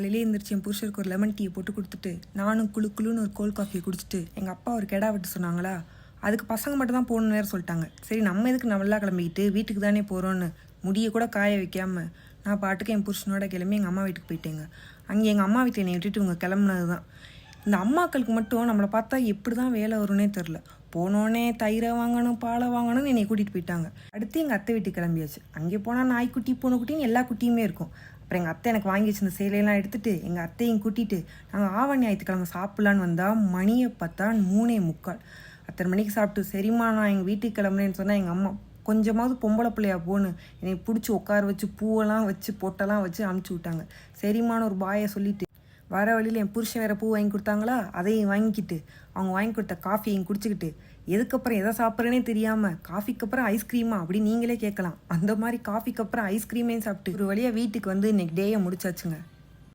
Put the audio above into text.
காலையிலே எழுந்திரிச்சு என் புருஷருக்கு ஒரு லெமன் டீயை போட்டு கொடுத்துட்டு நானும் குழுன்னு ஒரு கோல்ட் காஃபியை குடிச்சிட்டு எங்கள் அப்பா ஒரு கெடா வெட்டு சொன்னாங்களா, அதுக்கு பசங்க மட்டும் தான் போகணுன்னு வேறு சொல்லிட்டாங்க. சரி நம்ம எதுக்கு நல்லா கிளம்பிக்கிட்டு வீட்டுக்கு தானே போகிறோன்னு முடியை கூட காய வைக்காமல் நான் பாட்டுக்கு என் புருஷனோட கிளம்பி எங்கள் அம்மா வீட்டுக்கு போயிட்டேங்க. அங்கே எங்கள் அம்மா வீட்டில் என்னை விட்டுட்டு இவங்க கிளம்புனது தான். இந்த அம்மாக்களுக்கு மட்டும் நம்மளை பார்த்தா எப்படி தான் வேலை வரும்னே தெரில. போனோடனே தயிரை வாங்கணும், பாலை வாங்கணும்னு என்னை கூட்டிகிட்டு போயிட்டாங்க. அடுத்து எங்கள் அத்தை வீட்டுக்கு கிளம்பியாச்சு. அங்கே போனால் நாய்க்குட்டி பூனைக்குட்டின்னு எல்லா குட்டியுமே இருக்கும். அப்புறம் எங்கள் அத்தை எனக்கு வாங்கி வச்சிருந்த சேலையெல்லாம் எடுத்துகிட்டு எங்கள் அத்தையும் கூட்டிகிட்டு நாங்கள் ஆவணி ஞாயிற்றுக்கிழமை சாப்பிட்லான்னு வந்தால் மணியை பார்த்தா 3:45. அத்தனை மணிக்கு சாப்பிட்டு சரிம்மா நான் எங்கள் வீட்டுக்கு கிளம்புறேன்னு சொன்னால் எங்கள் அம்மா கொஞ்சமாவது பொம்பளை பிள்ளையா போன்னு என்னை பிடிச்சி உட்கார வச்சு பூவெல்லாம் வச்சு பொட்டெல்லாம் வச்சு அமுச்சு விட்டாங்க. சரிம்மான்னு ஒரு பாயை சொல்லிவிட்டு வர வழியில் என் புருஷன் வேறு பூ வாங்கி கொடுத்தாங்களா, அதையும் வாங்கிக்கிட்டு அவங்க வாங்கி கொடுத்த காஃபியையும் குடிச்சிக்கிட்டு எதுக்கப்புறம் எதை சாப்பிட்றேனே தெரியாமல் காஃபிக்கு அப்புறம் ஐஸ்கிரீமா அப்படி நீங்களே கேட்கலாம். அந்த மாதிரி காஃபிக்கு அப்புறம் ஐஸ்கிரீமையும் சாப்பிட்டு ஒரு வழியாக வீட்டுக்கு வந்து இன்னைக்கு டேயை முடிச்சாச்சுங்க.